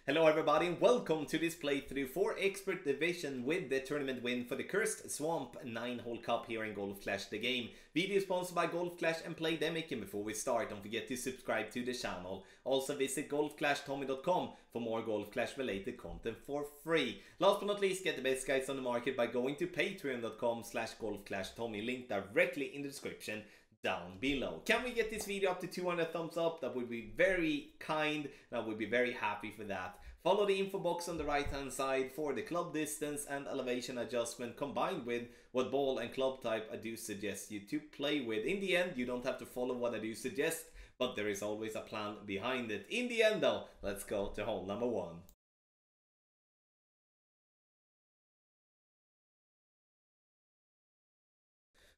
Hello everybody and welcome to this playthrough for Expert Division with the tournament win for the Cursed Swamp 9-hole cup here in Golf Clash the game. Video sponsored by Golf Clash and Playdemic, and before we start don't forget to subscribe to the channel. Also visit golfclashtommy.com for more Golf Clash related content for free. Last but not least, get the best guides on the market by going to patreon.com/golfclashtommy, link directly in the description down below. Can we get this video up to 200 thumbs up? That would be very kind, and I would be very happy for that. Follow the info box on the right hand side for the club distance and elevation adjustment combined with what ball and club type I do suggest you to play with. In the end, you don't have to follow what I do suggest, but there is always a plan behind it. In the end though, let's go to hole number 1.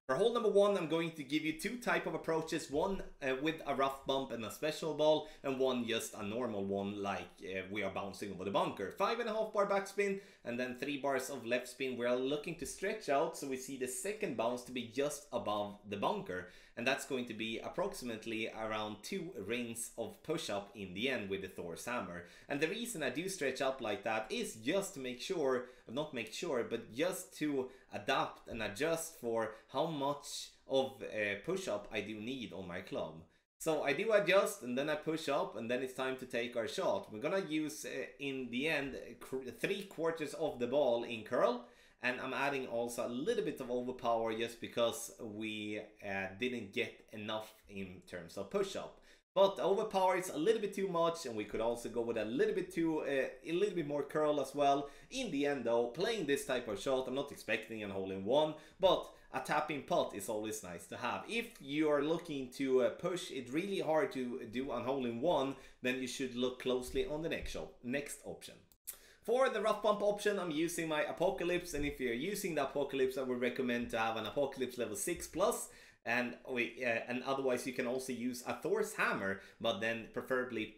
For hole number 1, I'm going to give you two type of approaches, one with a rough bump and a special ball, and one just a normal one like we are bouncing over the bunker. 5.5 bar backspin and then 3 bars of left spin. We're looking to stretch out, so we see the second bounce to be just above the bunker, and that's going to be approximately around 2 rings of push-up in the end with the Thor's hammer. And the reason I do stretch up like that is just to make sure, but just to adapt and adjust for how much of push-up I do need on my club. So I do adjust and then I push up, and then it's time to take our shot. We're gonna use in the end 3/4 of the ball in curl, and I'm adding also a little bit of overpower just because we didn't get enough in terms of push-up. But overpower is a little bit too much, and we could also go with a little bit more curl as well. In the end though, playing this type of shot, I'm not expecting a hole-in-one, but a tapping putt is always nice to have. If you are looking to push it really hard to do a hole-in-one, then you should look closely on the next option. For the rough bump option, I'm using my Apocalypse, and if you're using the Apocalypse, I would recommend to have an Apocalypse level 6+. And otherwise you can also use a Thor's hammer, but then preferably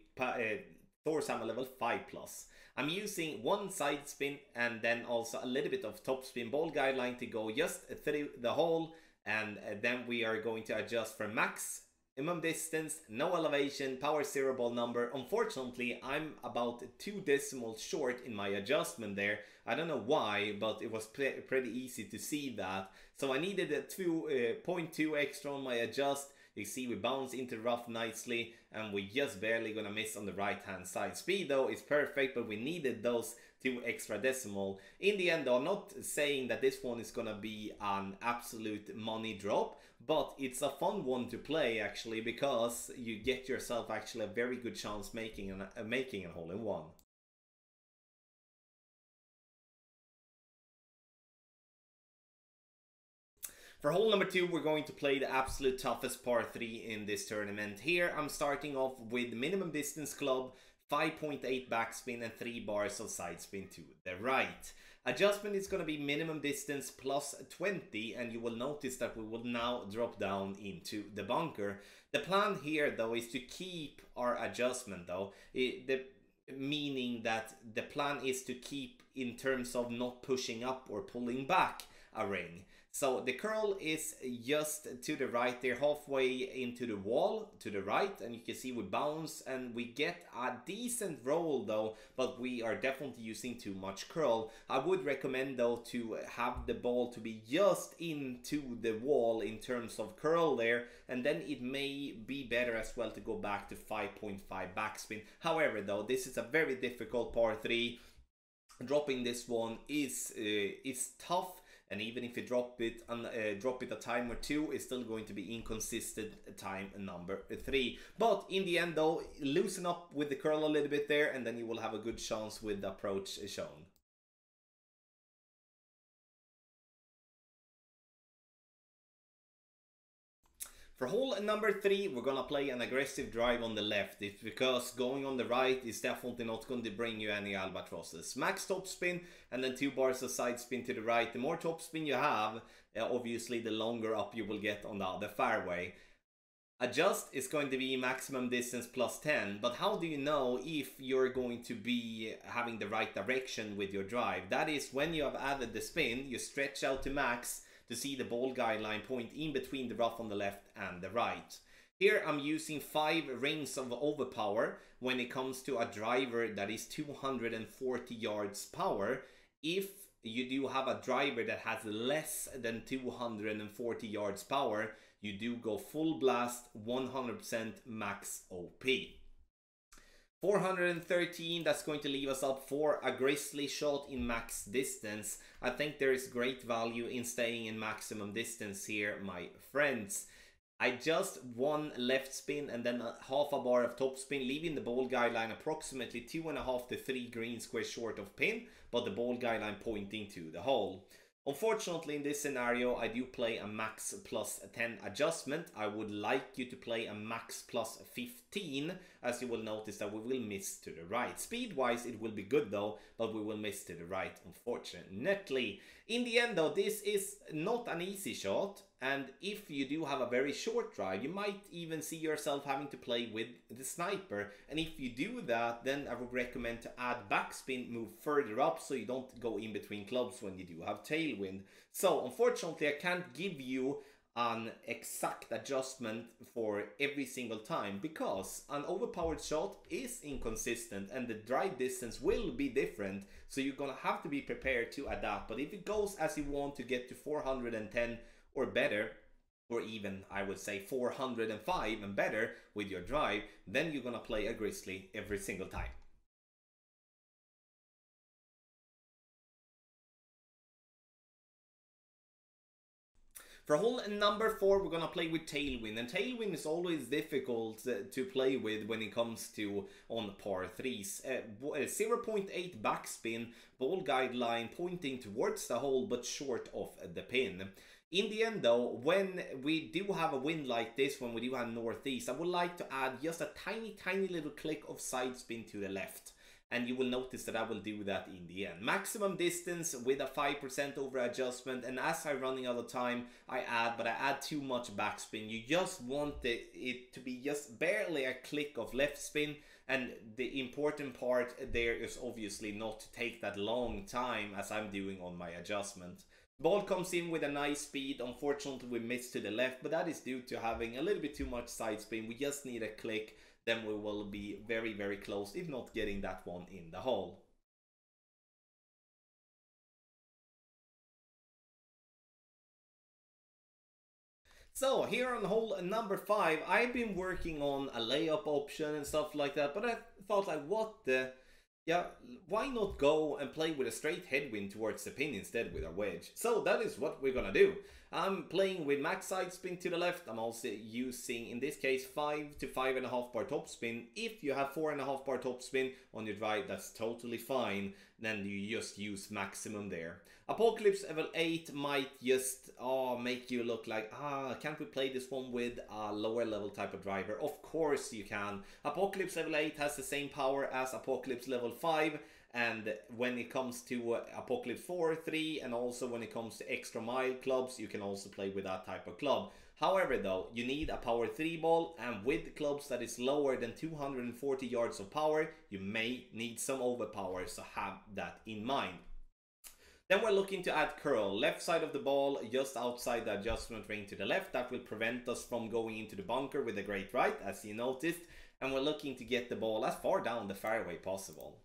Thor's hammer level 5+. I'm using one side spin and then also a little bit of top spin ball guideline to go just through the hole, and then we are going to adjust for maximum distance, no elevation, power 0 ball number. Unfortunately, I'm about 2 decimals short in my adjustment there. I don't know why, but it was pretty easy to see that. So I needed a 2.2 extra on my adjust. You see we bounce into the rough nicely, and we just barely gonna miss on the right hand side. Speed though is perfect, but we needed those 2 extra decimal. In the end though, I'm not saying that this one is gonna be an absolute money drop, but it's a fun one to play actually, because you get yourself actually a very good chance making a hole-in-one. For hole number 2, we're going to play the absolute toughest par 3 in this tournament. Here I'm starting off with minimum distance club, 5.8 backspin and 3 bars of side spin to the right. Adjustment is going to be minimum distance plus 20, and you will notice that we will now drop down into the bunker. The plan here though is to keep our adjustment though, meaning that the plan is to keep in terms of not pushing up or pulling back a ring. So the curl is just to the right there, halfway into the wall to the right, and you can see we bounce and we get a decent roll though, but we are definitely using too much curl. I would recommend though to have the ball to be just into the wall in terms of curl there, and then it may be better as well to go back to 5.5 backspin. However though, this is a very difficult par 3. Dropping this one is tough. And even if you drop it a time or 2, it's still going to be inconsistent time number 3. But in the end though, loosen up with the curl a little bit there, and then you will have a good chance with the approach shown. For hole number 3, we're gonna play an aggressive drive on the left. It's because going on the right is definitely not going to bring you any albatrosses. Max top spin and then 2 bars of side spin to the right. The more top spin you have, obviously the longer up you will get on the other fairway. Adjust is going to be maximum distance plus 10, but how do you know if you're going to be having the right direction with your drive? That is, when you have added the spin, you stretch out to max to see the ball guideline point in between the rough on the left and the right. Here I'm using 5 rings of overpower when it comes to a driver that is 240 yards power. If you do have a driver that has less than 240 yards power, you do go full blast, 100% max OP. 413, that's going to leave us up for a grizzly shot in max distance. I think there is great value in staying in maximum distance here, my friends. I just one left spin and then half a bar of top spin, leaving the ball guideline approximately 2.5 to 3 green squares short of pin, but the ball guideline pointing to the hole. Unfortunately, in this scenario, I do play a max plus 10 adjustment. I would like you to play a max plus 15, as you will notice that we will miss to the right. Speed-wise, it will be good though, but we will miss to the right, unfortunately. In the end though, this is not an easy shot, and if you do have a very short drive, you might even see yourself having to play with the sniper. And if you do that, then I would recommend to add backspin, move further up so you don't go in between clubs when you do have tailwind. So unfortunately, I can't give you an exact adjustment for every single time, because an overpowered shot is inconsistent and the drive distance will be different, so you're gonna have to be prepared to adapt. But if it goes as you want to get to 410 or better, or even I would say 405 and better with your drive, then you're gonna play a grizzly every single time. For hole number 4, we're gonna play with tailwind, and tailwind is always difficult to play with when it comes to on par 3s. 0.8 backspin, ball guideline pointing towards the hole but short of the pin. In the end though, when we do have a wind like this, when we do have northeast, I would like to add just a tiny little click of side spin to the left. And you will notice that I will do that in the end. Maximum distance with a 5% over adjustment, and as I'm running out of time, I add too much backspin. You just want it to be just barely a click of left spin, and the important part there is obviously not to take that long time as I'm doing on my adjustment. Ball comes in with a nice speed. Unfortunately, we missed to the left, but that is due to having a little bit too much side spin. We just need a click. Then we will be very close, if not getting that one in the hole. So here on hole number 5, I've been working on a layup option and stuff like that, but I thought like, what the... Yeah, why not go and play with a straight headwind towards the pin instead with a wedge? So that is what we're gonna do. I'm playing with max side spin to the left. I'm also using, in this case, 5 to 5.5 bar top spin. If you have 4.5 bar top spin on your drive, that's totally fine. Then you just use maximum there. Apocalypse level 8 might just make you look like, can't we play this one with a lower level type of driver? Of course you can. Apocalypse level 8 has the same power as Apocalypse level 5. And when it comes to Apocalypse 4, 3, and also when it comes to extra mile clubs, you can also play with that type of club. However though, you need a power 3 ball, and with clubs that is lower than 240 yards of power, you may need some overpower, so have that in mind. Then we're looking to add curl. Left side of the ball, just outside the adjustment ring to the left. That will prevent us from going into the bunker with a great right, as you noticed. And we're looking to get the ball as far down the fairway possible.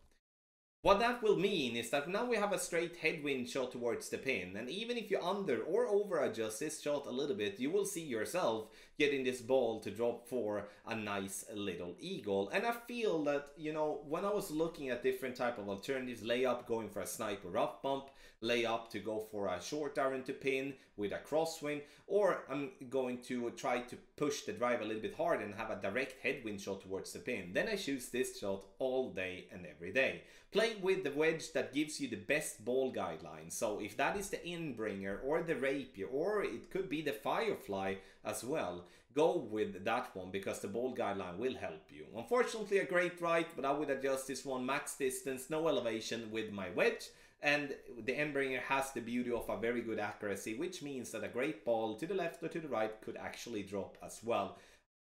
What that will mean is that now we have a straight headwind shot towards the pin, and even if you under or over adjust this shot a little bit, you will see yourself getting this ball to drop for a nice little eagle. And I feel that, you know, when I was looking at different type of alternatives, layup going for a sniper rough bump, layup to go for a short iron to pin with a crosswind, or I'm going to try to push the drive a little bit hard and have a direct headwind shot towards the pin, then I choose this shot all day and every day. Play with the wedge that gives you the best ball guideline. So if that is the inbringer or the rapier, or it could be the firefly as well, go with that one because the ball guideline will help you. Unfortunately, a great right, but I would adjust this one max distance, no elevation with my wedge. And the endbringer has the beauty of a very good accuracy, which means that a great ball to the left or to the right could actually drop as well.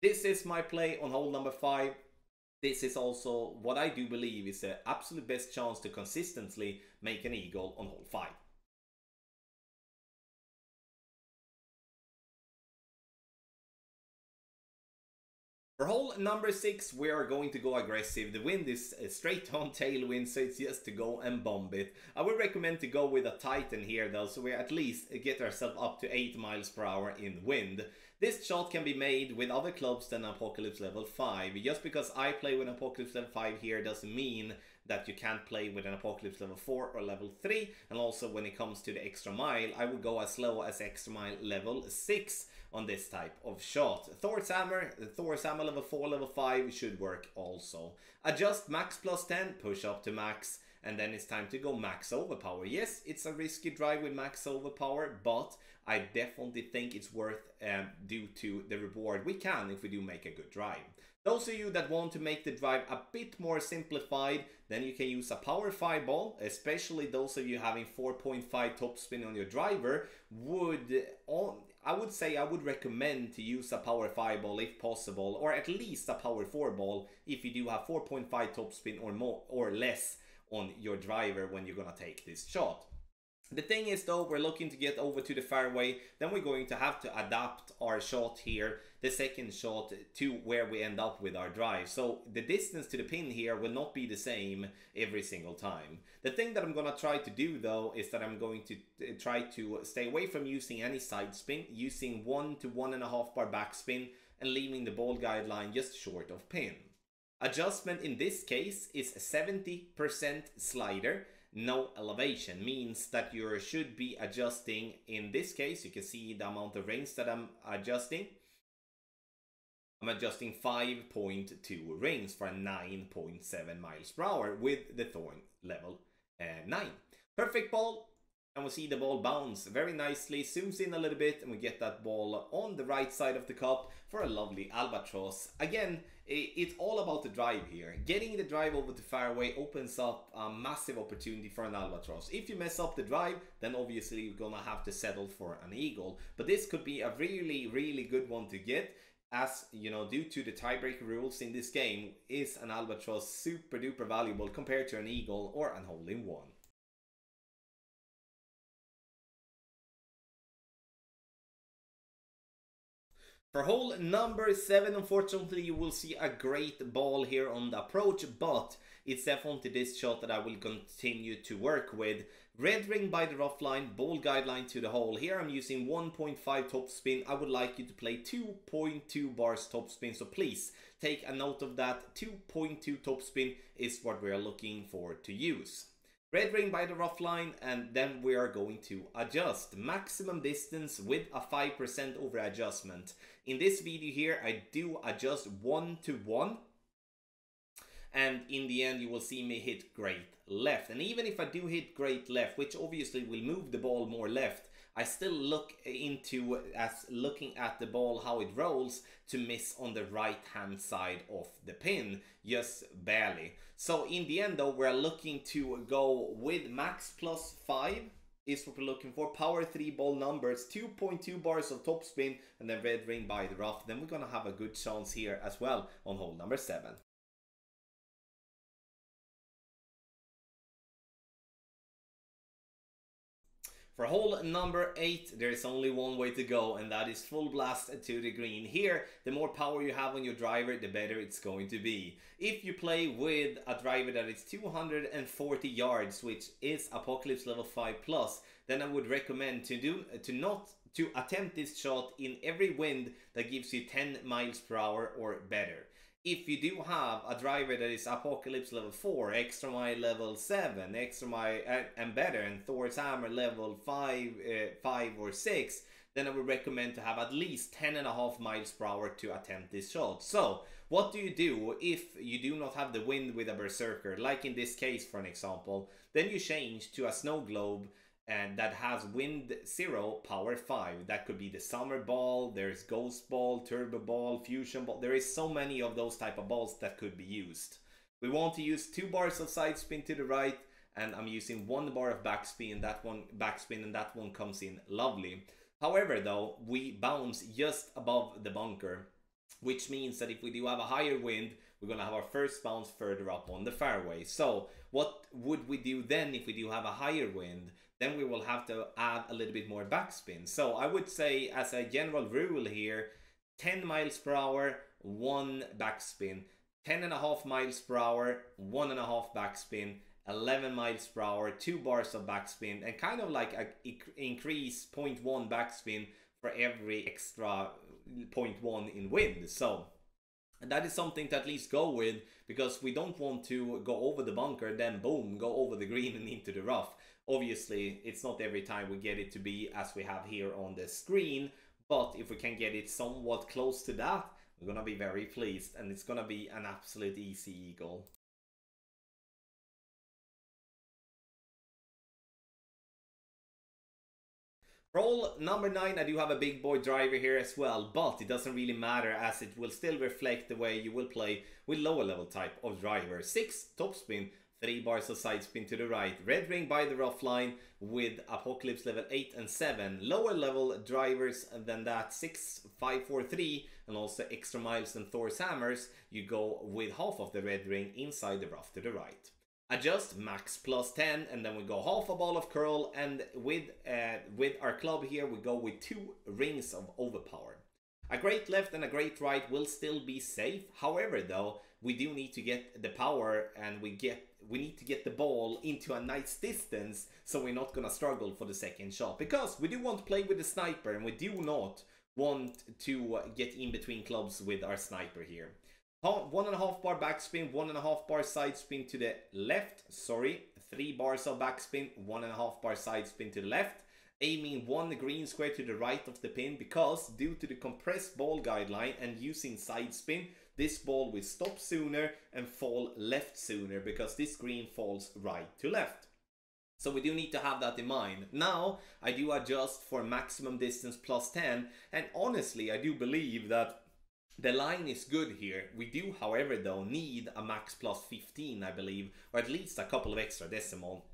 This is my play on hole number 5. This is also what I do believe is the absolute best chance to consistently make an eagle on hole 5. For hole number 6, we are going to go aggressive. The wind is a straight on tailwind, so it's just to go and bomb it. I would recommend to go with a Titan here though, so we at least get ourselves up to 8 miles per hour in wind. This shot can be made with other clubs than Apocalypse level 5. Just because I play with Apocalypse level 5 here doesn't mean that you can't play with an Apocalypse level 4 or level 3. And also when it comes to the extra mile, I would go as low as extra mile level 6 on this type of shot. Thor's hammer level 4, level 5 should work also. Adjust max plus 10, push up to max, and then it's time to go max overpower. Yes, it's a risky drive with max overpower, but I definitely think it's worth due to the reward we can if we do make a good drive. Those of you that want to make the drive a bit more simplified, then you can use a power 5 ball, especially those of you having 4.5 topspin on your driver. I would recommend to use a power 5 ball if possible, or at least a power 4 ball if you do have 4.5 topspin or more or less on your driver when you're gonna take this shot. The thing is though, we're looking to get over to the fairway, then we're going to have to adapt our shot here, the second shot, to where we end up with our drive. So the distance to the pin here will not be the same every single time. The thing that I'm gonna try to do though is that I'm going to try to stay away from using any side spin, using 1 to 1.5 bar backspin and leaving the ball guideline just short of pin. Adjustment in this case is 70% slider, no elevation, means that you should be adjusting. In this case, you can see the amount of rings that I'm adjusting. I'm adjusting 5.2 rings for 9.7 miles per hour with the Thorn level 9. Perfect ball. And we see the ball bounce very nicely, zooms in a little bit, and we get that ball on the right side of the cup for a lovely albatross. Again, it's all about the drive here. Getting the drive over to fairway opens up a massive opportunity for an albatross. If you mess up the drive, then obviously you're gonna have to settle for an eagle. But this could be a really good one to get. As you know, due to the tiebreaker rules in this game, is an albatross super duper valuable compared to an eagle or an hole-in-one. For hole number 7, unfortunately, you will see a great ball here on the approach, but it's definitely this shot that I will continue to work with. Red ring by the rough line, ball guideline to the hole. Here I'm using 1.5 topspin. I would like you to play 2.2 bars topspin, so please take a note of that. 2.2 topspin is what we are looking for to use. Red ring by the rough line, and then we are going to adjust maximum distance with a 5% over adjustment. In this video here, I do adjust 1 to 1, and in the end you will see me hit great left. And even if I do hit great left, which obviously will move the ball more left, I still look into as looking at the ball how it rolls to miss on the right hand side of the pin, just barely. So in the end though, we're looking to go with max plus 5 is what we're looking for. Power 3 ball numbers, 2.2 bars of topspin, and then red ring by the rough. Then we're gonna have a good chance here as well on hole number 7. For hole number 8, there is only one way to go, and that is full blast to the green. Here, the more power you have on your driver, the better it's going to be. If you play with a driver that is 240 yards, which is Apocalypse level 5 plus, then I would recommend to attempt this shot in every wind that gives you 10 miles per hour or better. If you do have a driver that is Apocalypse level 4, Extra Mile level 7, Extra Mile and better, and Thor's Hammer level 5 or 6, then I would recommend to have at least 10.5 miles per hour to attempt this shot. So, what do you do if you do not have the wind with a Berserker, like in this case for an example? Then you change to a Snow Globe and that has wind 0, power 5. That could be the summer ball, there's ghost ball, turbo ball, fusion ball. There is so many of those type of balls that could be used. We want to use 2 bars of side spin to the right, and I'm using 1 bar of backspin, and that one comes in lovely. However though, we bounce just above the bunker, which means that if we do have a higher wind, we're gonna have our first bounce further up on the fairway. So what would we do then if we do have a higher wind? Then we will have to add a little bit more backspin. So I would say, as a general rule here, 10 miles per hour 1 backspin, 10.5 miles per hour, 1.5 backspin, 11 miles per hour, 2 bars of backspin, and kind of like a increase 0.1 backspin for every extra 0.1 in wind. So that is something to at least go with, because we don't want to go over the bunker, then boom, go over the green and into the rough. Obviously, it's not every time we get it to be as we have here on the screen, but if we can get it somewhat close to that, we're gonna be very pleased, and it's gonna be an absolute easy eagle. For hole number 9, I do have a big boy driver here as well, but it doesn't really matter as it will still reflect the way you will play with lower level type of driver. 6 topspin, 3 bars of side spin to the right, red ring by the rough line with Apocalypse level 8 and 7. Lower level drivers than that, 6, 5, 4, 3, and also extra miles and Thor's hammers, you go with half of the red ring inside the rough to the right. Adjust max plus 10, and then we go half a ball of curl, and with our club here we go with 2 rings of overpower. A great left and a great right will still be safe. However though, we do need to get the power, and we need to get the ball into a nice distance, so we're not gonna struggle for the second shot, because we do want to play with the sniper, and we do not want to get in between clubs with our sniper here. 1.5 bar backspin, 1.5 bar side spin to the left, 3 bars of backspin, 1.5 bar side spin to the left, aiming 1 green square to the right of the pin, because due to the compressed ball guideline and using side spin, this ball will stop sooner and fall left sooner, because this green falls right to left. So we do need to have that in mind. Now, I do adjust for maximum distance plus 10, and honestly, I do believe that the line is good here. We do, however, though, need a max plus 15, I believe, or at least a couple of extra decimal.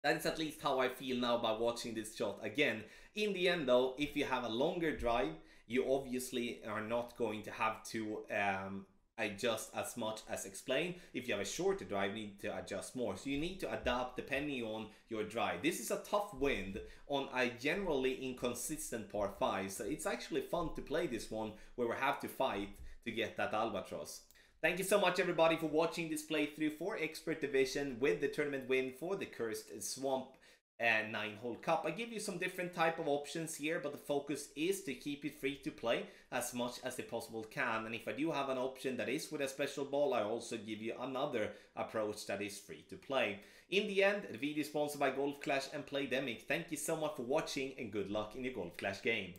That is at least how I feel now by watching this shot again. In the end, though, if you have a longer drive, you obviously are not going to have to adjust as much as explained. If you have a shorter drive, you need to adjust more. So you need to adapt depending on your drive. This is a tough wind on a generally inconsistent par 5. So it's actually fun to play this one where we have to fight to get that albatross. Thank you so much everybody for watching this playthrough for Expert Division with the tournament win for the Cursed Swamp 9-hole cup. I give you some different type of options here, but the focus is to keep it free to play as much as they possible can. And if I do have an option that is with a special ball, I also give you another approach that is free to play. In the end, the video is sponsored by Golf Clash and Playdemic. Thank you so much for watching, and good luck in your Golf Clash game.